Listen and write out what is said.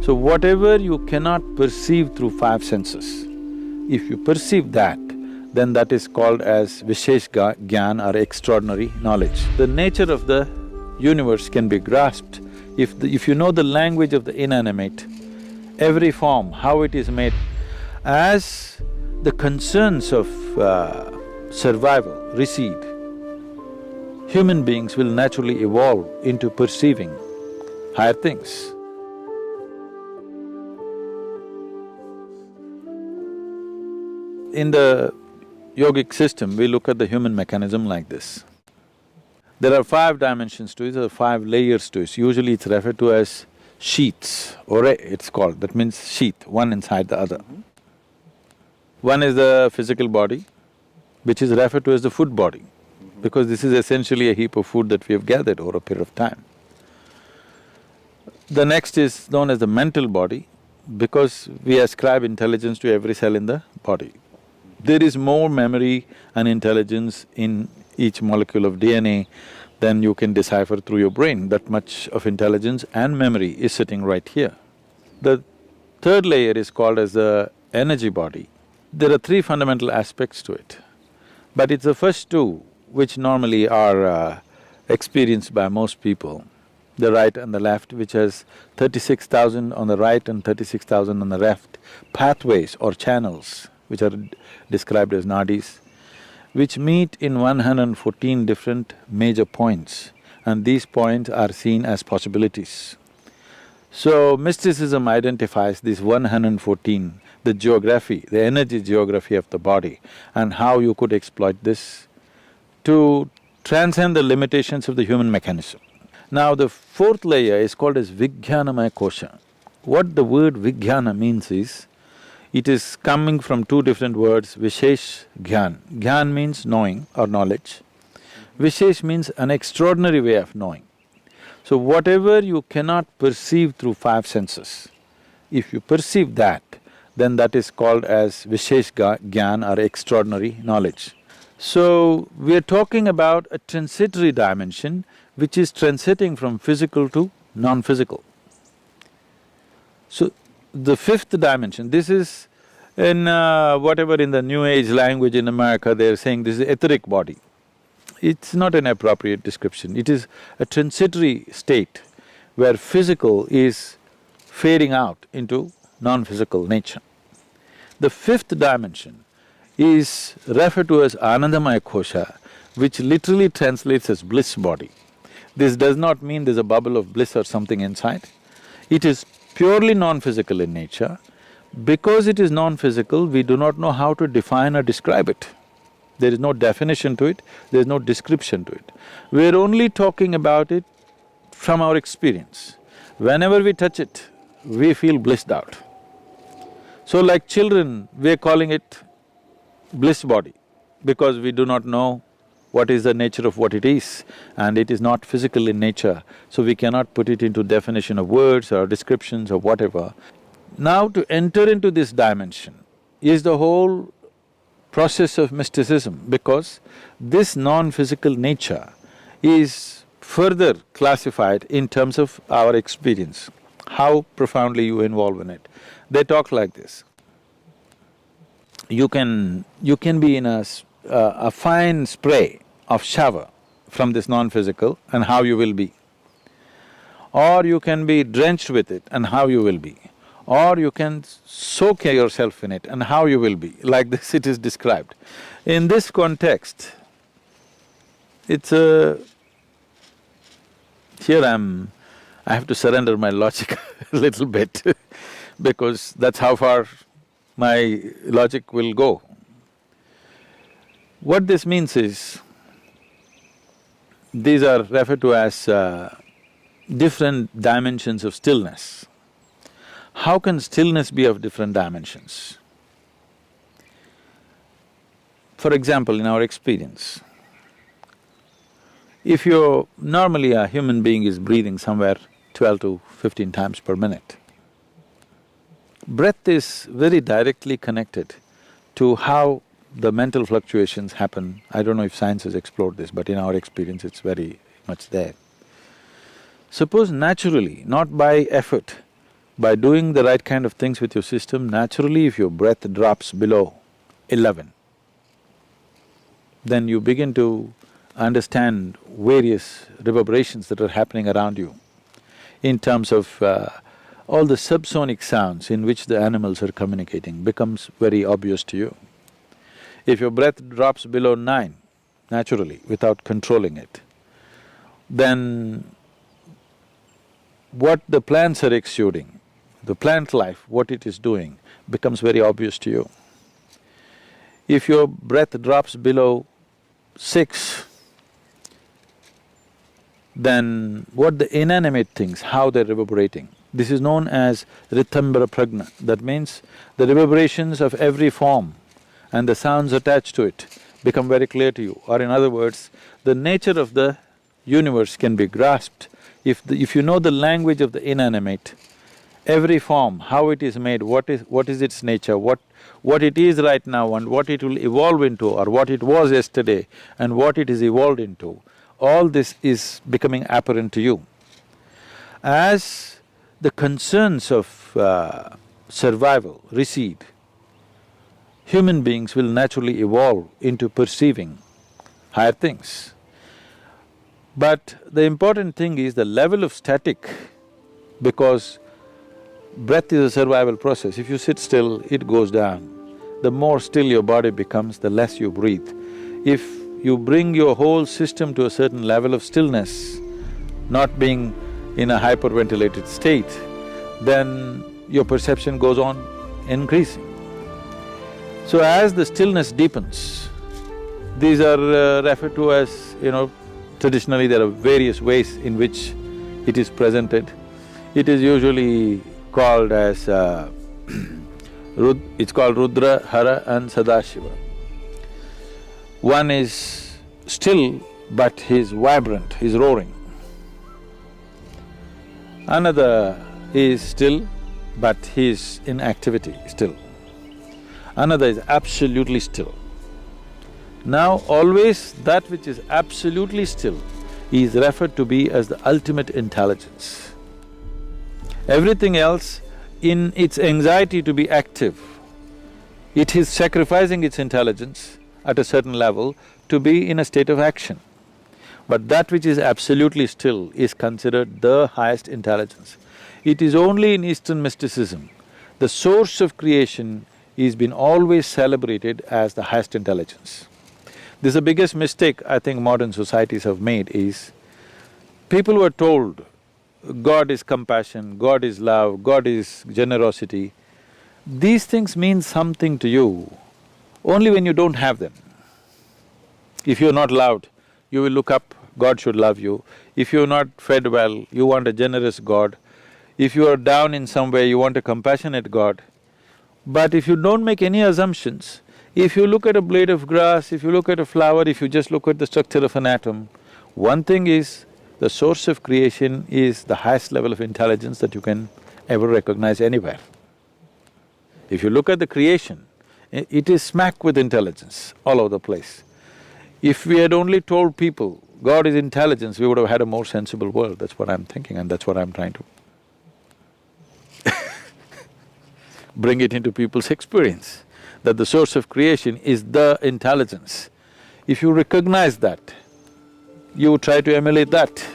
So whatever you cannot perceive through five senses, if you perceive that, then that is called as Vishesh Gyan or extraordinary knowledge. The nature of the universe can be grasped if you know the language of the inanimate, every form, how it is made. As the concerns of survival recede, human beings will naturally evolve into perceiving higher things. In the yogic system, we look at the human mechanism like this. There are five dimensions to it, there are five layers to it. Usually it's referred to as sheaths, ore it's called, that means sheath, one inside the other. One is the physical body, which is referred to as the food body, because this is essentially a heap of food that we have gathered over a period of time. The next is known as the mental body, because we ascribe intelligence to every cell in the body. There is more memory and intelligence in each molecule of DNA than you can decipher through your brain. That much of intelligence and memory is sitting right here. The third layer is called as the energy body. There are three fundamental aspects to it, but it's the first two which normally are experienced by most people, the right and the left, which has 36,000 on the right and 36,000 on the left, pathways or channels, which are described as nadis, which meet in 114 different major points, and these points are seen as possibilities. So, mysticism identifies these 114, the geography, the energy geography of the body, and how you could exploit this to transcend the limitations of the human mechanism. Now, the fourth layer is called as Vijnanamaya Kosha. What the word Vijnana means is, it is coming from two different words, Vishesh Gyan. Gyan means knowing or knowledge. Vishesh means an extraordinary way of knowing. So whatever you cannot perceive through five senses, if you perceive that, then that is called as Vishesh Gyan or extraordinary knowledge. So, we are talking about a transitory dimension which is transiting from physical to non-physical. So, the fifth dimension, this is in whatever in the New Age language in America, they're saying this is etheric body. It's not an appropriate description, it is a transitory state where physical is fading out into non-physical nature. The fifth dimension is referred to as Anandamaya Kosha, which literally translates as bliss body. This does not mean there's a bubble of bliss or something inside. It is purely non-physical in nature. Because it is non-physical, we do not know how to define or describe it. There is no definition to it, there is no description to it. We're only talking about it from our experience. Whenever we touch it, we feel blissed out. So like children, we're calling it bliss body, because we do not know what is the nature of what it is, and it is not physical in nature, so we cannot put it into definition of words or descriptions or whatever. Now to enter into this dimension is the whole process of mysticism, because this non-physical nature is further classified in terms of our experience, how profoundly you involve in it. They talk like this. You can be in a fine spray of shower from this non-physical and how you will be. Or you can be drenched with it and how you will be. Or you can soak yourself in it and how you will be. Like this it is described. In this context, it's a… here I have to surrender my logic a little bit because that's how far my logic will go. What this means is, these are referred to as different dimensions of stillness. How can stillness be of different dimensions? For example, in our experience, if you're… normally a human being is breathing somewhere 12 to 15 times per minute. Breath is very directly connected to how the mental fluctuations happen. I don't know if science has explored this, but in our experience it's very much there. Suppose naturally, not by effort, By doing the right kind of things with your system, naturally if your breath drops below 11, then you begin to understand various reverberations that are happening around you in terms of all the subsonic sounds in which the animals are communicating becomes very obvious to you. If your breath drops below 9, naturally, without controlling it, then what the plants are exuding, the plant life, what it is doing, becomes very obvious to you. If your breath drops below 6, then what the inanimate things, how they're reverberating, this is known as rithambara prajna. That means the reverberations of every form and the sounds attached to it become very clear to you. Or in other words, the nature of the universe can be grasped. If you know the language of the inanimate, every form, how it is made, what is its nature, what it is right now and what it will evolve into, or what it was yesterday and what it is evolved into, all this is becoming apparent to you. As the concerns of survival recede, human beings will naturally evolve into perceiving higher things. But the important thing is the level of static, because breath is a survival process. If you sit still, it goes down. The more still your body becomes, the less you breathe. If you bring your whole system to a certain level of stillness, not being in a hyperventilated state, then your perception goes on increasing. So as the stillness deepens, these are referred to as, traditionally there are various ways in which it is presented. It is usually called as it's called Rudra, Hara and Sadashiva. One is still, but he's vibrant, he's roaring. Another is still, but he's in activity still. Another is absolutely still. Now always that which is absolutely still is referred to be as the ultimate intelligence. Everything else, in its anxiety to be active, it is sacrificing its intelligence at a certain level to be in a state of action. But that which is absolutely still is considered the highest intelligence. It is only in Eastern mysticism, the source of creation is been always celebrated as the highest intelligence. This is the biggest mistake I think modern societies have made is, people were told God is compassion, God is love, God is generosity. These things mean something to you only when you don't have them. If you're not loved, you will look up, God should love you. If you're not fed well, you want a generous God. If you are down in some way, you want a compassionate God. But if you don't make any assumptions, if you look at a blade of grass, if you look at a flower, if you just look at the structure of an atom, one thing is, the source of creation is the highest level of intelligence that you can ever recognize anywhere. If you look at the creation, it is smack with intelligence all over the place. If we had only told people God is intelligence, we would have had a more sensible world. That's what I'm thinking and that's what I'm trying to bring it into people's experience, that the source of creation is the intelligence. If you recognize that, you try to emulate that.